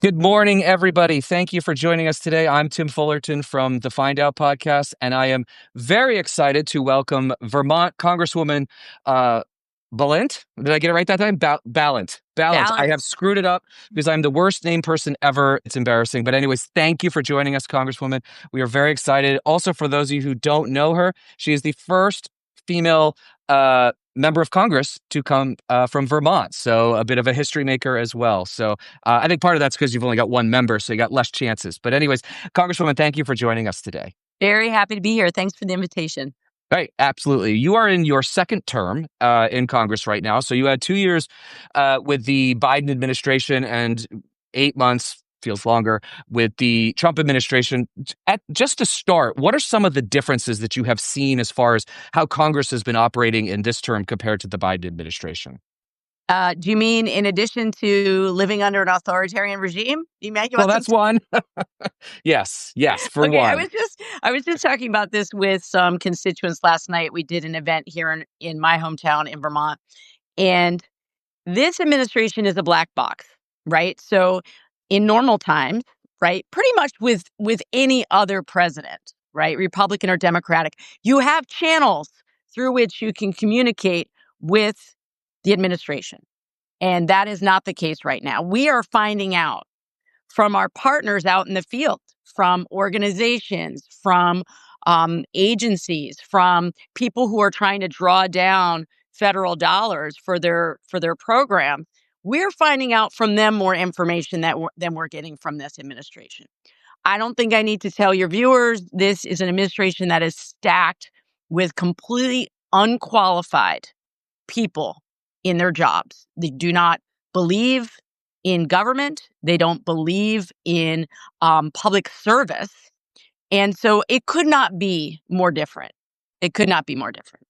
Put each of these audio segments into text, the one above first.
Good morning, everybody. Thank you for joining us today. I'm Tim Fullerton from the Find Out podcast, and I am very excited to welcome Vermont Congresswoman Balint. Did I get it right that time? Balint. Balint. I Balance. have screwed it up because I'm the worst named person ever. It's embarrassing. But anyways, thank you for joining us, Congresswoman. We are very excited. Also, for those of you who don't know her, she is the first female member of Congress to come from Vermont. So a bit of a history maker as well. So I think part of that's because you've only got one member, so you got less chances. But anyways, Congresswoman, thank you for joining us today. Very happy to be here. Thanks for the invitation. Right, absolutely. You are in your second term in Congress right now. So you had 2 years with the Biden administration and 8 months, feels longer, with the Trump administration. Just to start, what are some of the differences that you have seen as far as how Congress has been operating in this term compared to the Biden administration? Do you mean in addition to living under an authoritarian regime? You mean you Well, want some? that's one. Yes, for Okay, I one. was just talking about this with some constituents last night. We did an event here in my hometown in Vermont, and this administration is a black box, right? So in normal times, right, pretty much with any other president, right, Republican or Democratic, you have channels through which you can communicate with the administration. And that is not the case right now. We are finding out from our partners out in the field, from organizations, from agencies, from people who are trying to draw down federal dollars for their program. We're finding out from them more information than we're getting from this administration. I don't think I need to tell your viewers this is an administration that is stacked with completely unqualified people in their jobs. They do not believe in government. They don't believe in public service. And so it could not be more different. It could not be more different.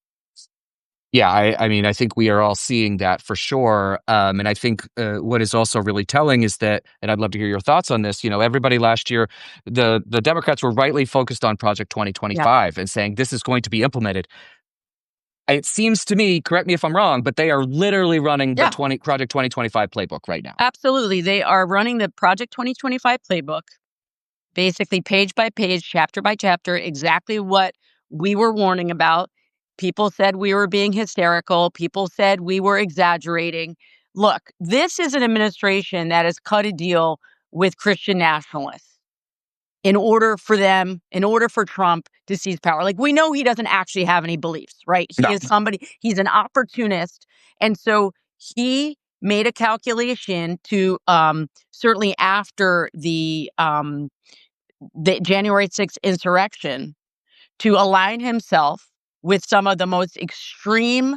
Yeah, I mean, I think we are all seeing that for sure. And I think what is also really telling is that, and I'd love to hear your thoughts on this. Everybody last year, the Democrats were rightly focused on Project Yeah. 2025 and saying this is going to be implemented. It seems to me, correct me if I'm wrong, but they are literally running the Yeah, Project 2025 playbook right now. absolutely. They are running the Project 2025 playbook, basically page by page, chapter by chapter, exactly what we were warning about. People said we were being hysterical. People said we were exaggerating. Look, this is an administration that has cut a deal with Christian nationalists in order for Trump to seize power. Like, we know he doesn't actually have any beliefs, right? No. He's an opportunist. And so he made a calculation to certainly after the January 6th insurrection to align himself with some of the most extreme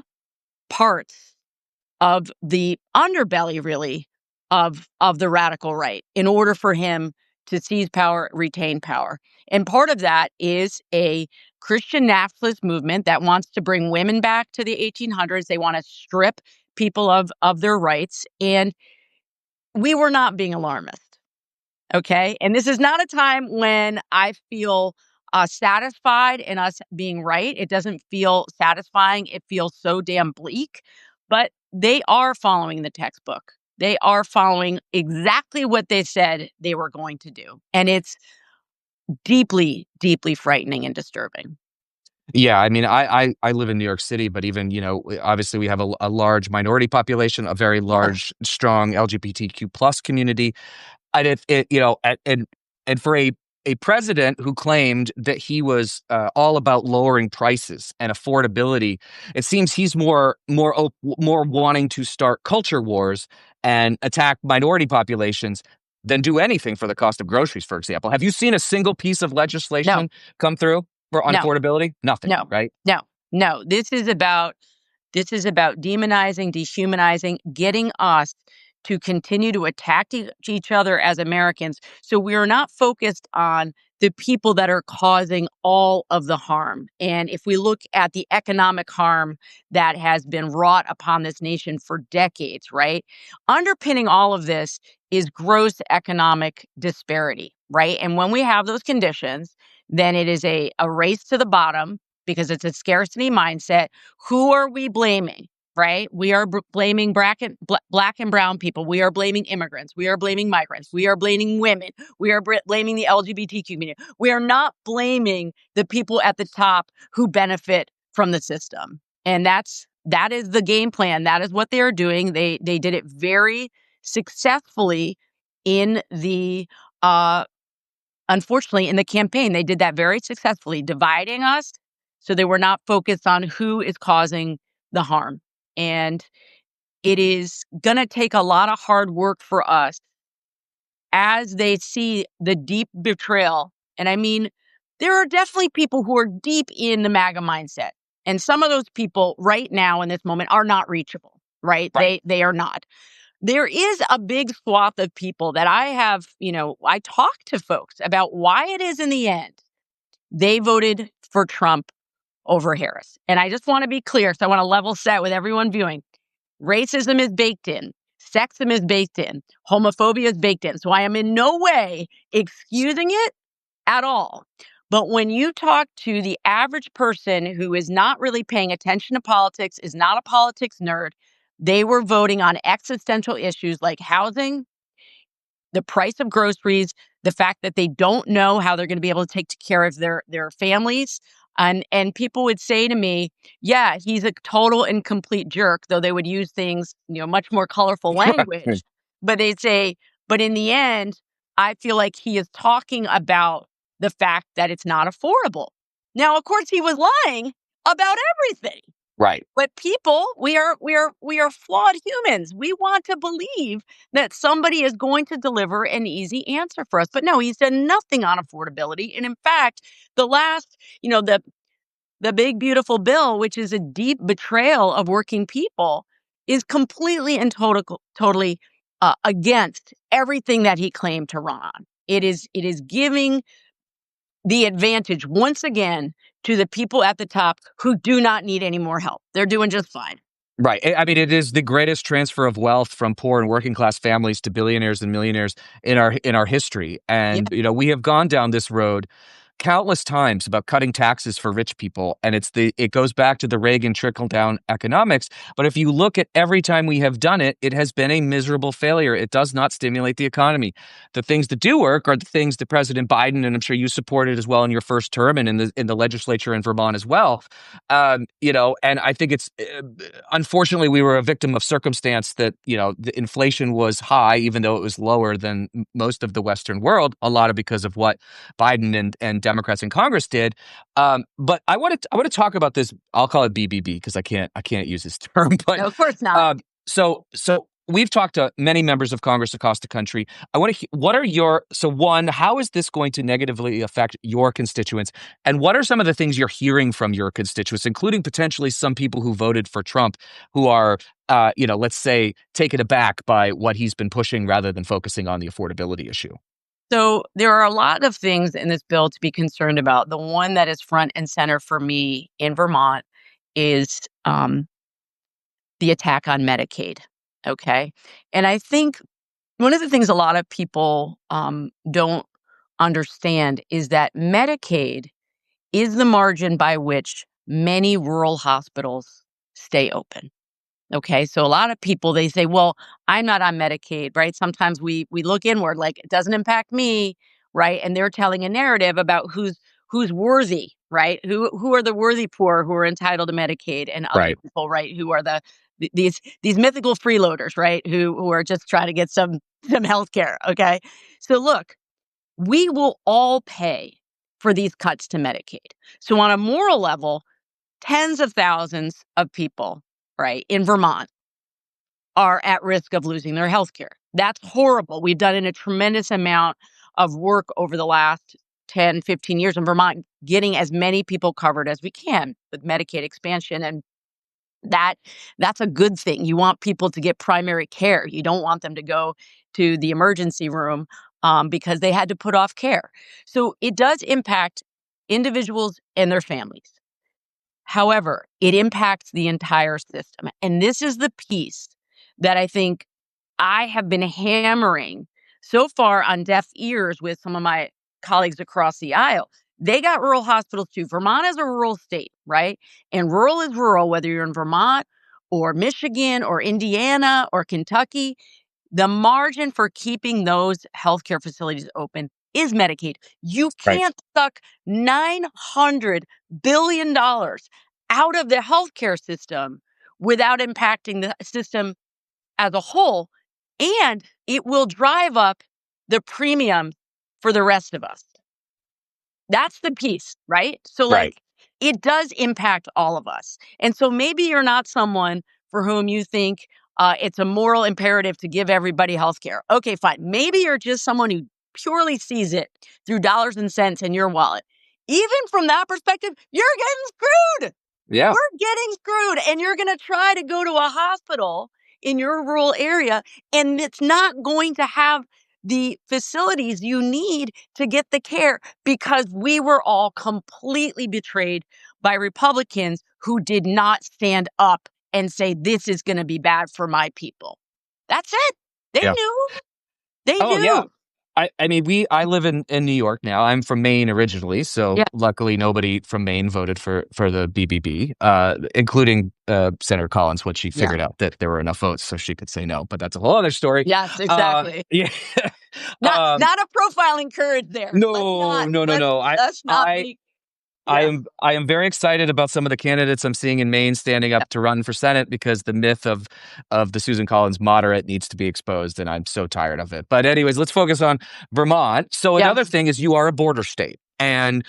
parts of the underbelly, really, of the radical right in order for him to seize power, retain power. And part of that is a Christian nationalist movement that wants to bring women back to the 1800s. They want to strip people of their rights. And we were not being alarmist. Okay. And this is not a time when I feel satisfied in us being right. It doesn't feel satisfying. It feels so damn bleak. But they are following the textbook. They are following exactly what they said they were going to do. And it's deeply, deeply frightening and disturbing. Yeah, I mean, I live in New York City, but even, obviously we have a large minority population, a very Sure. large, strong LGBTQ plus community. And and for a president who claimed that he was all about lowering prices and affordability, it seems he's more wanting to start culture wars and attack minority populations than do anything for the cost of groceries, for example. Have you seen a single piece of No, legislation come through on no, affordability? Nothing, no, right? no, no. This is about demonizing, dehumanizing, getting us to continue to attack each other as Americans. So we are not focused on the people that are causing all of the harm. And if we look at the economic harm that has been wrought upon this nation for decades, right? Underpinning all of this is gross economic disparity, right? And when we have those conditions, then it is a race to the bottom because it's a scarcity mindset. Who are we blaming? right? We are blaming black and brown people. We are blaming immigrants. We are blaming migrants. We are blaming women. We are blaming the LGBTQ community. We are not blaming the people at the top who benefit from the system. And that is the game plan. That is what they are doing. They did it very successfully in the unfortunately in the campaign. They did that very successfully, dividing us so they were not focused on who is causing the harm. And it is going to take a lot of hard work for us as they see the deep betrayal. And I mean, there are definitely people who are deep in the MAGA mindset. And some of those people right now in this moment are not reachable, right? Right. They are not. There is a big swath of people that I have, I talk to folks about why it is in the end they voted for Trump over Harris. And I just want to be clear. So I want to level set with everyone viewing. Racism is baked in. Sexism is baked in. Homophobia is baked in. So I am in no way excusing it at all. But when you talk to the average person who is not really paying attention to politics, is not a politics nerd, they were voting on existential issues like housing, the price of groceries, the fact that they don't know how they're going to be able to take care of their families. And people would say to me, yeah, he's a total and complete jerk, though they would use things, much more colorful language. But they'd say, but in the end, I feel like he is talking about the fact that it's not affordable. Now, of course, he was lying about everything. Right. But people, we are flawed humans. We want to believe that somebody is going to deliver an easy answer for us. But no, he's done nothing on affordability. And in fact, the last, the big beautiful bill, which is a deep betrayal of working people, is completely and totally against everything that he claimed to run on. It is giving the advantage once again to the people at the top who do not need any more help. They're doing just fine. Right. I mean, it is the greatest transfer of wealth from poor and working class families to billionaires and millionaires in our history. Yeah. And we have gone down this road countless times about cutting taxes for rich people, and it goes back to the Reagan trickle down economics. But if you look at every time we have done it, it has been a miserable failure. It does not stimulate the economy. The things that do work are the things that President Biden, and I'm sure you supported as well in your first term and in the legislature in Vermont as well. And I think it's unfortunately we were a victim of circumstance that the inflation was high, even though it was lower than most of the Western world. A lot of because of what Biden and Democrats in Congress did. But I want to talk about this. I'll call it BBB because I can't use this term. But No, of course not. so we've talked to many members of Congress across the country. I want to. What are one? How is this going to negatively affect your constituents? And what are some of the things you're hearing from your constituents, including potentially some people who voted for Trump, who are, let's say, taken aback by what he's been pushing rather than focusing on the affordability issue? So there are a lot of things in this bill to be concerned about. The one that is front and center for me in Vermont is the attack on Medicaid. Okay. And I think one of the things a lot of people don't understand is that Medicaid is the margin by which many rural hospitals stay open. Okay, so a lot of people, they say, "Well, I'm not on Medicaid," right? Sometimes we look inward, like it doesn't impact me, right? And they're telling a narrative about who's worthy, right? Who are the worthy poor who are entitled to Medicaid, and other Right. people, right? Who are these mythical freeloaders, right? Who are just trying to get some health care. Okay, so look, we will all pay for these cuts to Medicaid. So on a moral level, tens of thousands of people, right, in Vermont are at risk of losing their health care. That's horrible. We've done a tremendous amount of work over the last 10, 15 years in Vermont, getting as many people covered as we can with Medicaid expansion. And that's a good thing. You want people to get primary care. You don't want them to go to the emergency room because they had to put off care. So it does impact individuals and their families. However, it impacts the entire system. And this is the piece that I think I have been hammering so far on deaf ears with some of my colleagues across the aisle. They got rural hospitals too. Vermont is a rural state, right? And rural is rural, whether you're in Vermont or Michigan or Indiana or Kentucky, the margin for keeping those healthcare facilities open is Medicaid. You Right. can't suck $900 billion out of the healthcare system without impacting the system as a whole, and it will drive up the premium for the rest of us. That's the piece, right? So, Right. like, it does impact all of us. And so maybe you're not someone for whom you think it's a moral imperative to give everybody health care. Okay, fine. Maybe you're just someone who purely sees it through dollars and cents in your wallet. Even from that perspective, you're getting screwed. Yeah. We're getting screwed. And you're going to try to go to a hospital in your rural area, and it's not going to have the facilities you need to get the care because we were all completely betrayed by Republicans who did not stand up and say, this is going to be bad for my people. That's it. They Yeah. knew. They Oh yeah. knew. I mean I live in New York now. I'm from Maine originally, so Yeah. luckily nobody from Maine voted for the BBB, including Senator Collins when she Yeah. figured out that there were enough votes so she could say no. But that's a whole other story. Yes, exactly. Yeah. Not um, not a profiling courage there. Let's no, not no, no, let's no. let's not I make I yeah. am I am very excited about some of the candidates I'm seeing in Maine standing Yeah. up to run for Senate because the myth of the Susan Collins moderate needs to be exposed, and I'm so tired of it. But anyways, let's focus on Vermont. So another Yes. thing is you are a border state, and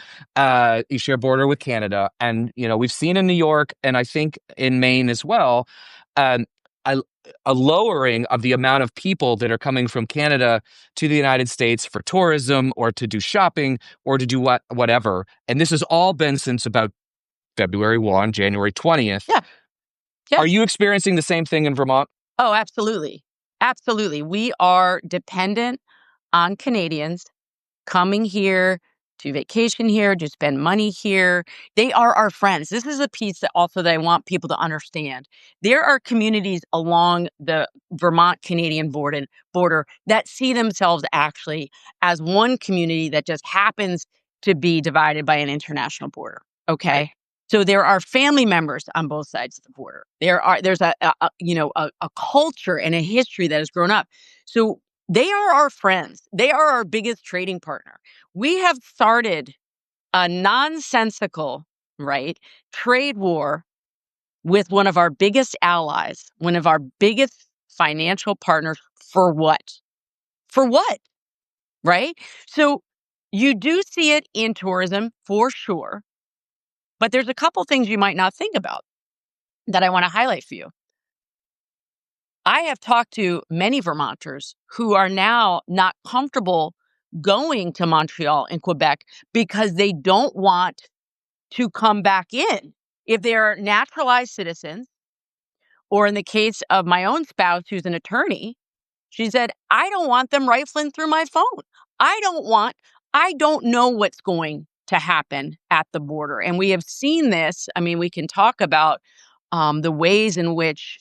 you share a border with Canada, and we've seen in New York, and I think in Maine as well, um, a, a lowering of the amount of people that are coming from Canada to the United States for tourism or to do shopping or to do whatever. And this has all been since about February 1, January 20th. Yeah. Are Yes. you experiencing the same thing in Vermont? Oh, absolutely. Absolutely. We are dependent on Canadians coming here to vacation here, to spend money here. They are our friends. This is a piece that also that I want people to understand. There are communities along the Vermont Canadian border that see themselves actually as one community that just happens to be divided by an international border. Right. Okay. So there are family members on both sides of the border. There's a culture and a history that has grown up. So they are our friends. They are our biggest trading partner. We have started a nonsensical, right, trade war with one of our biggest allies, one of our biggest financial partners for what? For what? Right? So you do see it in tourism for sure, but there's a couple things you might not think about that I want to highlight for you. I have talked to many Vermonters who are now not comfortable going to Montreal and Quebec because they don't want to come back in. If they're naturalized citizens, or in the case of my own spouse, who's an attorney, she said, I don't want them rifling through my phone. I don't know what's going to happen at the border. And we have seen this. I mean, we can talk about the ways in which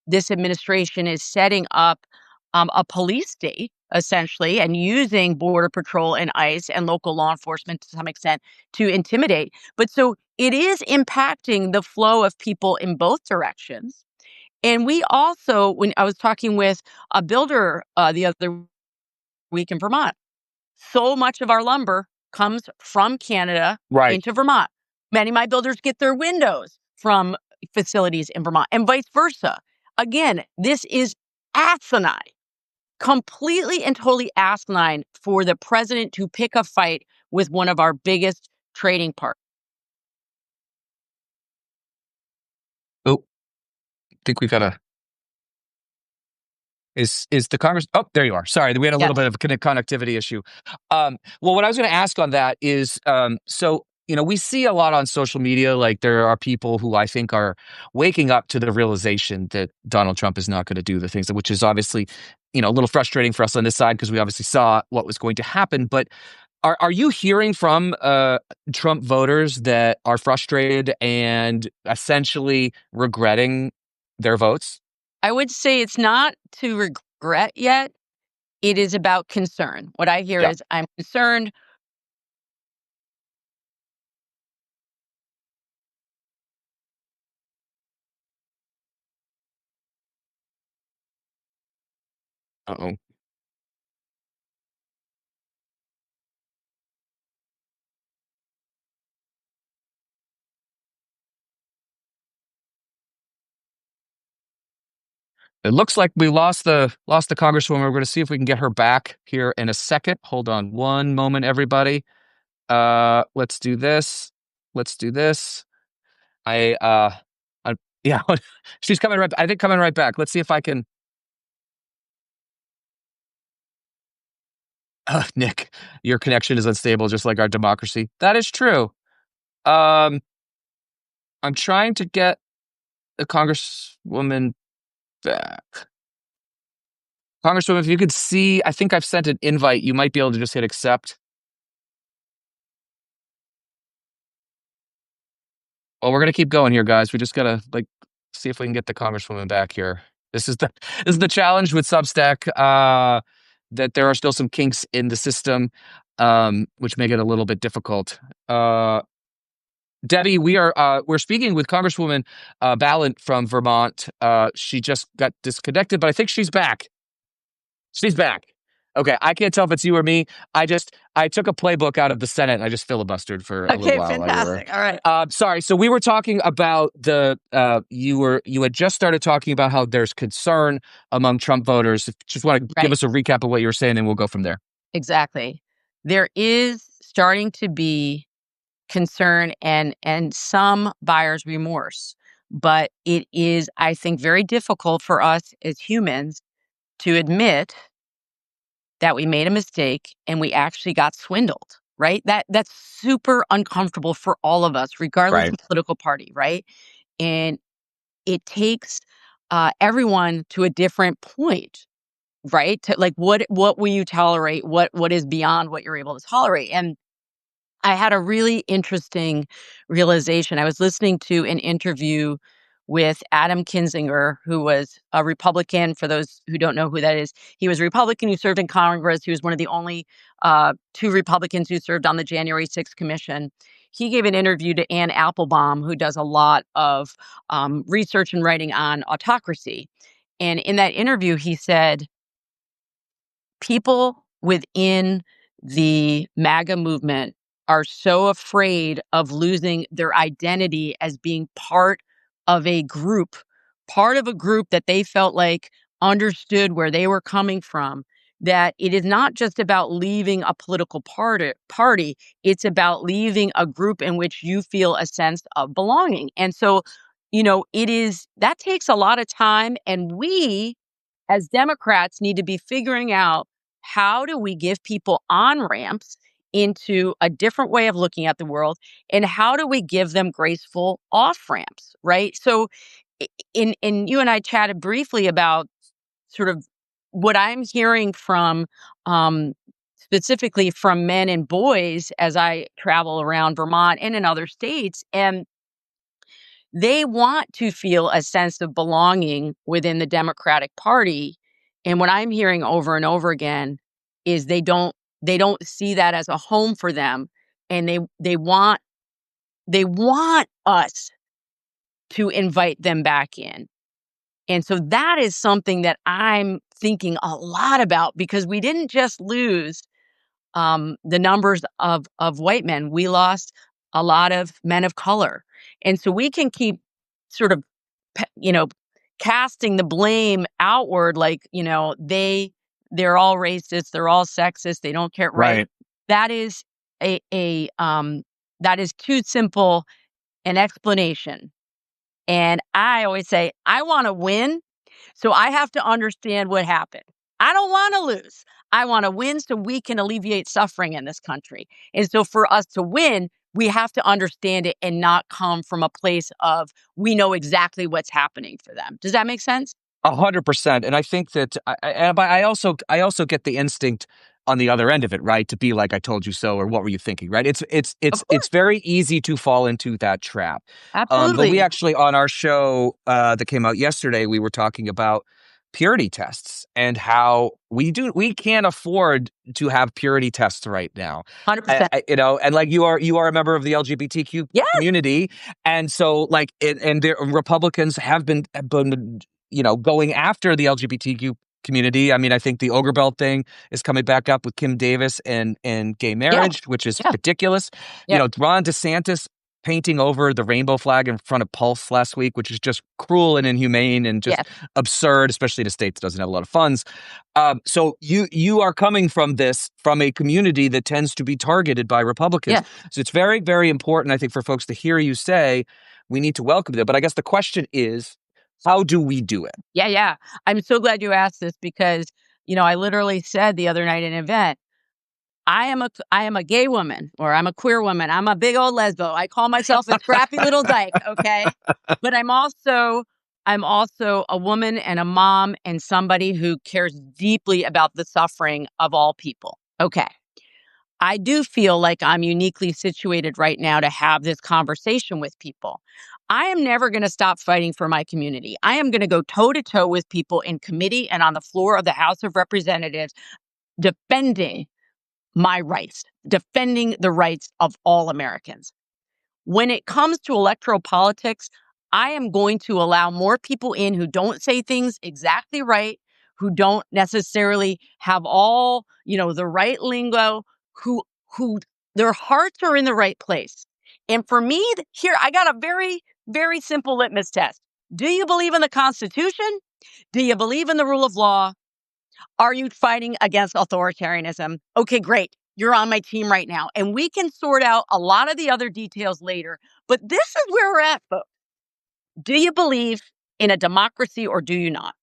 this administration is setting up a police state, essentially, and using Border Patrol and ICE and local law enforcement to some extent to intimidate. But so it is impacting the flow of people in both directions. And we also, when I was talking with a builder the other week in Vermont, so much of our lumber comes from Canada Right. into Vermont. Many of my builders get their windows from facilities in Vermont and vice versa. Again, this is asinine, completely and totally asinine for the president to pick a fight with one of our biggest trading partners. Oh, I think we've got a is the Congress? Oh, there you are. Sorry, we had a little bit Yes. of a connectivity issue. Well, what I was going to ask on that is, so we see a lot on social media, like there are people who I think are waking up to the realization that Donald Trump is not going to do the things, which is obviously, a little frustrating for us on this side because we obviously saw what was going to happen. But are you hearing from Trump voters that are frustrated and essentially regretting their votes? I would say it's not to regret yet. It is about concern. What I hear Yeah. is I'm concerned. Uh-oh. It looks like we lost the congresswoman. We're going to see if we can get her back here in a second. Hold on one moment, everybody. Let's do this. Let's do this. I I, yeah, she's coming right. I think coming right back. Let's see if I can. Nick, your connection is unstable, just like our democracy. That is true. Um, I'm trying to get the congresswoman back. Congresswoman, if you could see, I think I've sent an invite. You might be able to just hit accept. Well, we're gonna keep going here, guys. We just gotta see if we can get the congresswoman back here. This is the this is the challenge with Substack. That there are still some kinks in the system, which make it a little bit difficult. Debbie, we're speaking with Congresswoman Balint from Vermont. She just got disconnected, but I think she's back. She's back. Okay, I can't tell if it's you or me. I took a playbook out of the Senate and I just filibustered for a little Okay, while while you were. fantastic. All right. Sorry. So we were talking about you had just started talking about how there's concern among Trump voters. Just want to give Right. us a recap of what you were saying, and we'll go from there. Exactly. There is starting to be concern and some buyer's remorse, but it is, I think, very difficult for us as humans to admit that we made a mistake and we actually got swindled, right? That's super uncomfortable for all of us, regardless Right. of political party, right? And it takes everyone to a different point, right? To like, what will you tolerate? What is beyond what you're able to tolerate? And I had a really interesting realization. I was listening to an interview with Adam Kinzinger, who was a Republican. For those who don't know who that is, he was a Republican who served in Congress. He was one of the only two Republicans who served on the January 6th Commission. He gave an interview to Ann Applebaum, who does a lot of research and writing on autocracy. And in that interview, he said, people within the MAGA movement are so afraid of losing their identity as being part of a group that they felt like understood where they were coming from, that it is not just about leaving a political party, it's about leaving a group in which you feel a sense of belonging. And so, that takes a lot of time, and we as Democrats need to be figuring out, how do we give people on ramps into a different way of looking at the world, and how do we give them graceful off ramps, right? So in you and I chatted briefly about sort of what I'm hearing from specifically from men and boys as I travel around Vermont and in other states, and they want to feel a sense of belonging within the Democratic Party. And what I'm hearing over and over again is they don't see that as a home for them. And they want us to invite them back in. And so that is something that I'm thinking a lot about, because we didn't just lose the numbers of white men. We lost a lot of men of color, and so we can keep sort of, pe- you know, casting the blame outward, like they're all racist, they're all sexist, they don't care, right? Right. That is a that is too simple an explanation. And I always say, I want to win, so I have to understand what happened. I don't want to lose. I want to win so we can alleviate suffering in this country. And so for us to win, we have to understand it and not come from a place of we know exactly what's happening for them. Does that make sense? 100%. And I think that, but I also get the instinct on the other end of it, right? To be like, I told you so, or what were you thinking, right? It's it's Of it's it's course. very easy to fall into that trap. But we Absolutely. actually, on our show that came out yesterday, we were talking about purity tests and how we can't afford to have purity tests right now. 100%. And like you are a member of the LGBTQ Yes. community, and so Republicans have been going after the LGBTQ community. I mean, I think the Ogre Belt thing is coming back up with Kim Davis and gay Yeah. marriage, which is Yeah. ridiculous. Yeah. Ron DeSantis painting over the rainbow flag in front of Pulse last week, which is just cruel and inhumane and Yeah. just absurd, especially in a state that doesn't have a lot of funds. So you are coming from a community that tends to be targeted by Republicans. Yeah. So it's very, very important, I think, for folks to hear you say we need to welcome them. But I guess the question is, how do we do it? Yeah. Yeah. I'm so glad you asked this because, I literally said the other night at an event, I am a gay woman or I'm a queer woman. I'm a big old lesbo. I call myself a scrappy little dyke, okay? But I'm also a woman and a mom and somebody who cares deeply about the suffering of all people. Okay. I do feel like I'm uniquely situated right now to have this conversation with people. I am never going to stop fighting for my community. I am going to go toe to toe with people in committee and on the floor of the House of Representatives defending my rights, defending the rights of all Americans. When it comes to electoral politics, I am going to allow more people in who don't say things exactly right, who don't necessarily have all, the right lingo, who their hearts are in the right place. And for me, here I got a very, very simple litmus test. Do you believe in the Constitution? Do you believe in the rule of law? Are you fighting against authoritarianism? Okay, great. You're on my team right now. And we can sort out a lot of the other details later. But this is where we're at, folks. Do you believe in a democracy or do you not?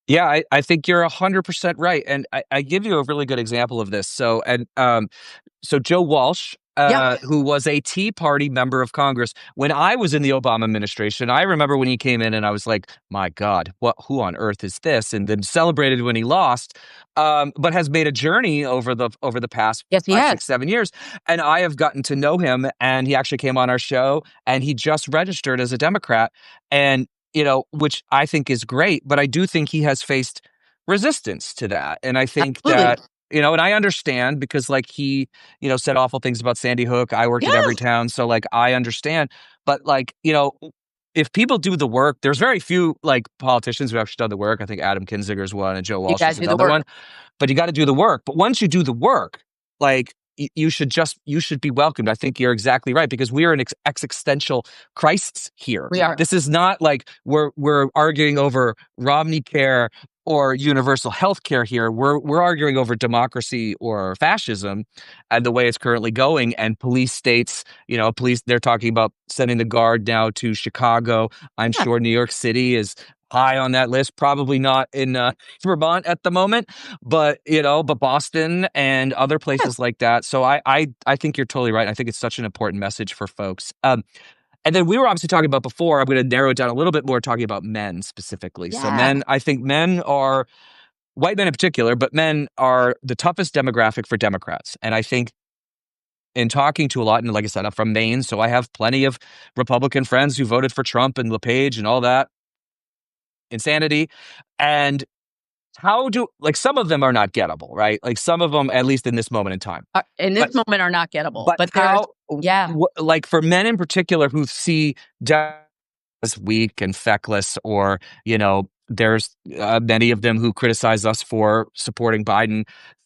Yeah, I think you're 100% right. And I give you a really good example of this. So Joe Walsh, Yeah. who was a Tea Party member of Congress when I was in the Obama administration, I remember when he came in and I was like, "My God, who on earth is this?" And then celebrated when he lost, but has made a journey over the past Yes, he 5, has. 6, 7 years. And I have gotten to know him, and he actually came on our show, and he just registered as a Democrat, and which I think is great. But I do think he has faced resistance to that, and I think Absolutely. that. And I understand because like he said awful things about Sandy Hook. I worked at Yes. Everytown, so like I understand. But like, if people do the work, there's very few like politicians who have actually done the work. I think Adam Kinziger's one and Joe You Walsh got is to do the another work. one. But you got to do the work. But once you do the work, like you should be welcomed. I think you're exactly right because we are in existential crisis here. We are. This is not like we're arguing over Romney care or universal health care here. We're arguing over democracy or fascism and the way it's currently going. And police states, they're talking about sending the guard now to Chicago. I'm Yeah. sure New York City is high on that list. Probably not in Vermont at the moment, but Boston and other Yeah. places like that. So I think you're totally right. I think it's such an important message for folks. And then we were obviously talking about before. I'm going to narrow it down a little bit more, talking about men specifically. So Yeah. men, I think men are white men in particular, but men are the toughest demographic for Democrats. And I think in talking to a lot, and like I said, I'm from Maine, so I have plenty of Republican friends who voted for Trump and LePage and all that insanity. And some of them are not gettable, right? Like some of them, at least in this moment in time. In this But moment are not gettable. but But there's, how, yeah. like for men in particular who see as weak and feckless, or there's many of them who criticize us for supporting Biden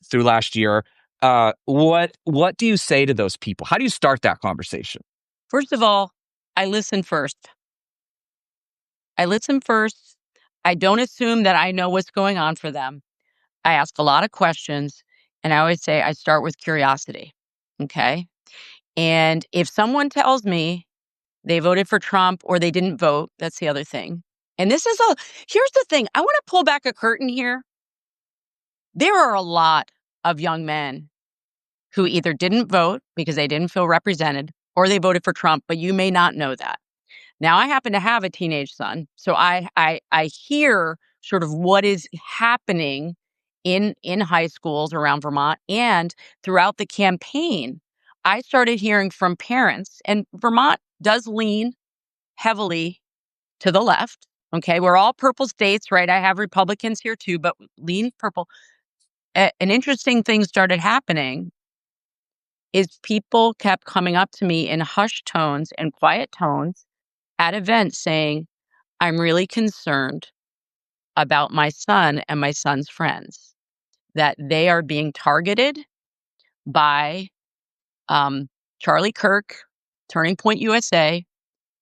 through last year. What do you say to those people? How do you start that conversation? First of all, I listen first. I listen first. I don't assume that I know what's going on for them. I ask a lot of questions, and I always say I start with curiosity. Okay. And if someone tells me they voted for Trump or they didn't vote, that's the other thing. And here's the thing. I want to pull back a curtain here. There are a lot of young men who either didn't vote because they didn't feel represented or they voted for Trump, but you may not know that. Now, I happen to have a teenage son, so I hear sort of what is happening in high schools around Vermont, and throughout the campaign, I started hearing from parents, and Vermont does lean heavily to the left. Okay, we're all purple states, right? I have Republicans here too, but lean purple. An interesting thing started happening is people kept coming up to me in hushed tones and quiet tones at events saying, I'm really concerned about my son and my son's friends, that they are being targeted by Charlie Kirk, Turning Point USA.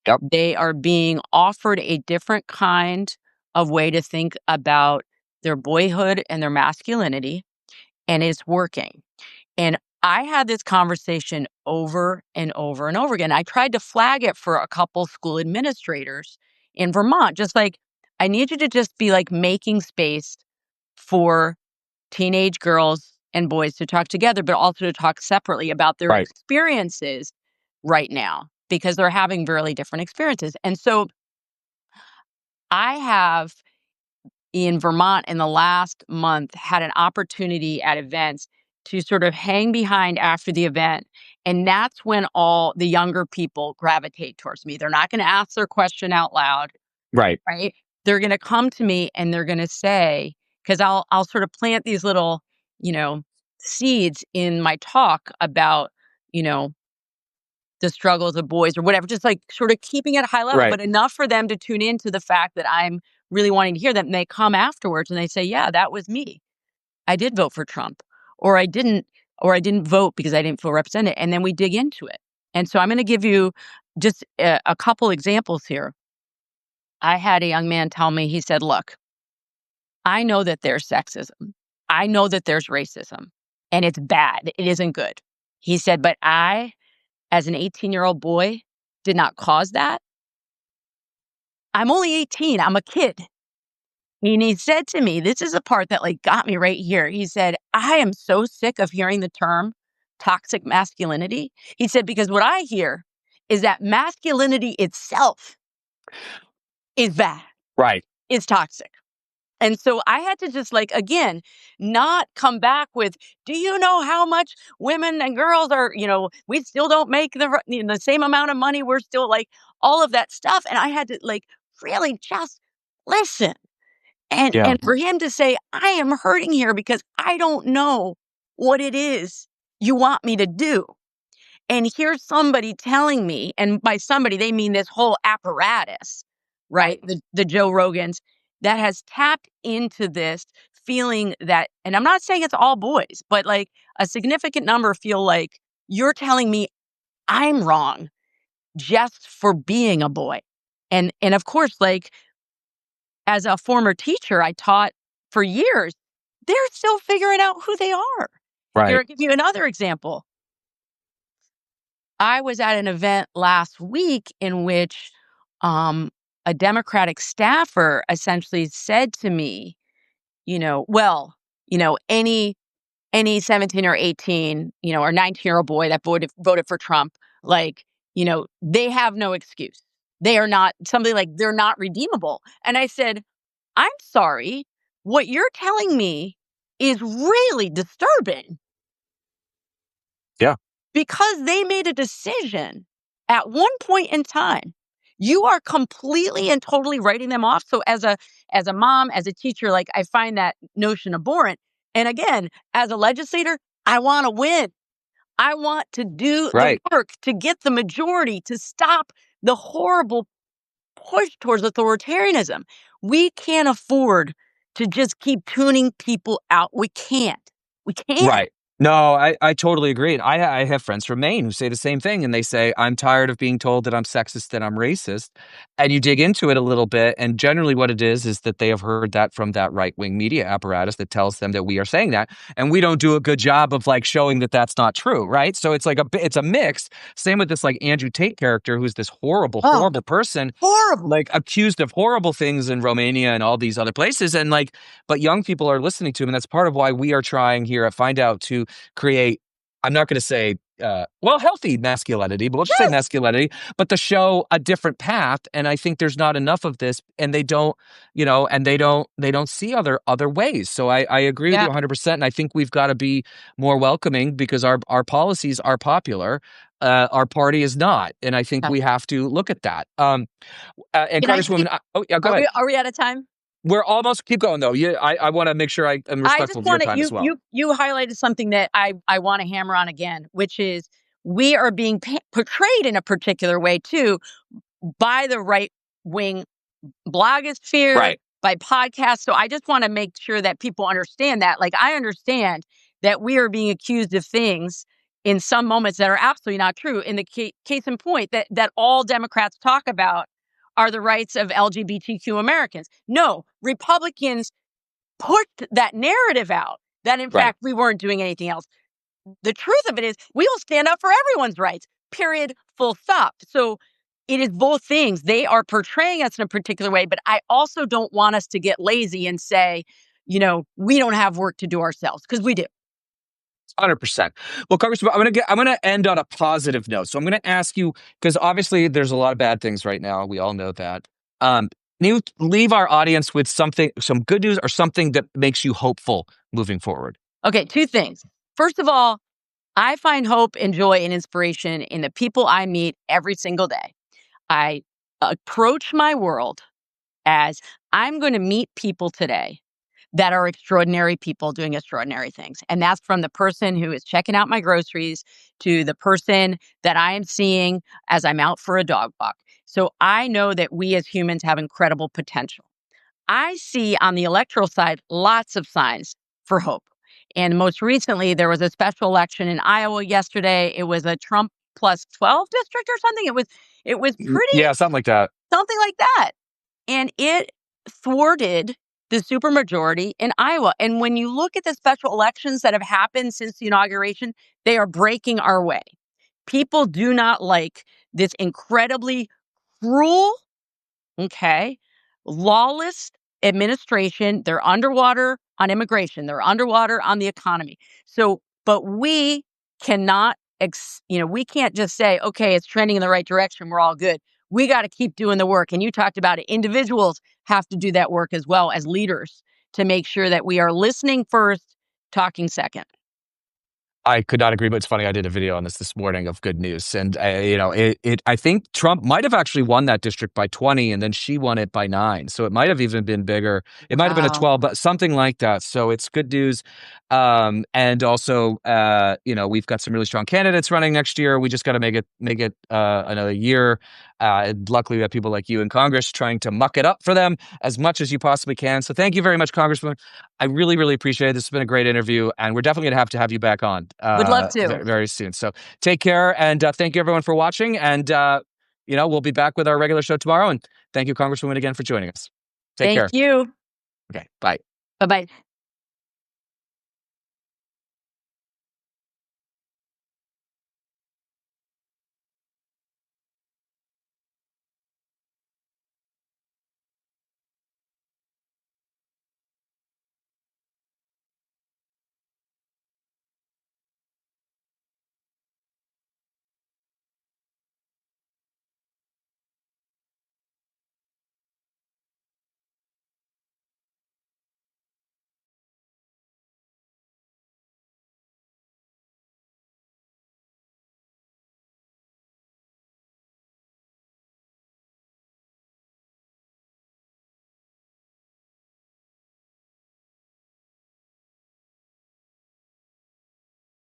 Yep. They are being offered a different kind of way to think about their boyhood and their masculinity, and it's working. And I had this conversation over and over and over again. I tried to flag it for a couple school administrators in Vermont, just like, I need you to just be like making space for teenage girls and boys to talk together, but also to talk separately about their Right. experiences right now, because they're having really different experiences. And so I have in Vermont in the last month had an opportunity at events to sort of hang behind after the event. And that's when all the younger people gravitate towards me. They're not going to ask their question out loud, Right. right? They're going to come to me and they're going to say, because I'll sort of plant these little, you know, seeds in my talk about, you know, the struggles of boys or whatever, just like sort of keeping it high level, Right. but enough for them to tune into the fact that I'm really wanting to hear them. And they come afterwards and they say, yeah, that was me. I did vote for Trump, or I didn't vote because I didn't feel represented. And then we dig into it. And so I'm going to give you just a couple examples here. I had a young man tell me, he said, look, I know that there's sexism. I know that there's racism, and it's bad. It isn't good. He said, but I, as an 18-year-old boy, did not cause that. I'm only 18. I'm a kid. And he said to me, this is the part that like got me right here. He said, I am so sick of hearing the term toxic masculinity. He said, because what I hear is that masculinity itself is bad, Right. is toxic. And so I had to just like, again, not come back with, do you know how much women and girls are, we still don't make the same amount of money. We're still like all of that stuff. And I had to like really just listen. And Yeah. and for him to say, I am hurting here because I don't know what it is you want me to do. And here's somebody telling me, and by somebody, they mean this whole apparatus, right? The Joe Rogans that has tapped into this feeling that, and I'm not saying it's all boys, but like a significant number feel like you're telling me I'm wrong just for being a boy. And of course, like as a former teacher, I taught for years, they're still figuring out who they are. Here, Right. I'll give you another example. I was at an event last week in which a Democratic staffer essentially said to me, well, any 17 or 18, or 19-year-old boy that voted for Trump, like, they have no excuse. They are not something like they're not redeemable. And I said, I'm sorry. What you're telling me is really disturbing Yeah. because they made a decision at one point in time. You are completely and totally writing them off. So as a mom, as a teacher, like I find that notion abhorrent. And again, as a legislator, I want to win. I want to do the Right. work to get the majority to stop the horrible push towards authoritarianism. We can't afford to just keep tuning people out. We can't. We can't. Right. No, I totally agree. And I have friends from Maine who say the same thing. And they say, I'm tired of being told that I'm sexist and I'm racist. And you dig into it a little bit. And generally, what it is that they have heard that from that right wing media apparatus that tells them that we are saying that. And we don't do a good job of like showing that that's not true. Right. So it's like it's a mix. Same with this like Andrew Tate character, who's this horrible, Oh, horrible person, horrible. like accused of horrible things in Romania and all these other places. And like, but young people are listening to him. And that's part of why we are trying here at Find Out to create, I'm not going to say, healthy masculinity, but we'll just say Yes. masculinity, but to show a different path. And I think there's not enough of this, and they don't, and they don't see other ways. So I agree with you Yeah. 100%. And I think we've got to be more welcoming because our policies are popular. Our party is not. And I think Yeah. we have to look at that. And Can I say, Congresswoman, oh yeah, go ahead. are we out of time? We're almost keep going though. Yeah, I want to make sure I am I just respectful of your want to, time as well. you highlighted something that I want to hammer on again, which is we are being portrayed in a particular way too by the right wing blogosphere, Right. by podcasts. So I just want to make sure that people understand that. Like, I understand that we are being accused of things in some moments that are absolutely not true. In the case in point, that all Democrats talk about are the rights of LGBTQ Americans. No, Republicans put that narrative out that, in Right. fact, we weren't doing anything else. The truth of it is, we will stand up for everyone's rights, period, full stop. So it is both things. They are portraying us in a particular way, but I also don't want us to get lazy and say, we don't have work to do ourselves, because we do. 100%. Well, Congressman, I'm gonna end on a positive note. So I'm gonna ask you, because obviously there's a lot of bad things right now. We all know that. Can you leave our audience with some good news or something that makes you hopeful moving forward? Okay, two things. First of all, I find hope and joy and inspiration in the people I meet every single day. I approach my world as, I'm going to meet people today that are extraordinary people doing extraordinary things. And that's from the person who is checking out my groceries to the person that I am seeing as I'm out for a dog walk. So I know that we as humans have incredible potential. I see on the electoral side lots of signs for hope. And most recently, there was a special election in Iowa yesterday. It was a Trump plus 12 district or something. It was pretty Yeah, something like that. something like that. And it thwarted the supermajority in Iowa. And when you look at the special elections that have happened since the inauguration, they are breaking our way. People do not like this incredibly cruel, okay, lawless administration. They're underwater on immigration. They're underwater on the economy. So, but we cannot, we can't just say, okay, it's trending in the right direction, we're all good. We got to keep doing the work. And you talked about it. Individuals have to do that work as well as leaders to make sure that we are listening first, talking second. I could not agree, but it's funny. I did a video on this morning of good news, and I think Trump might have actually won that district by 20, and then she won it by 9. So it might have even been bigger. It might have been a Wow. 12, but something like that. So it's good news. And also, we've got some really strong candidates running next year. We just got to make it another year. And luckily, we have people like you in Congress trying to muck it up for them as much as you possibly can. So thank you very much, Congressman. I really, really appreciate it. This has been a great interview, and we're definitely going to have you back on Would love to. very, very soon. So take care, and thank you everyone for watching. And we'll be back with our regular show tomorrow. And thank you, Congresswoman, again for joining us. Take Thank care. you. Okay, bye. Bye bye.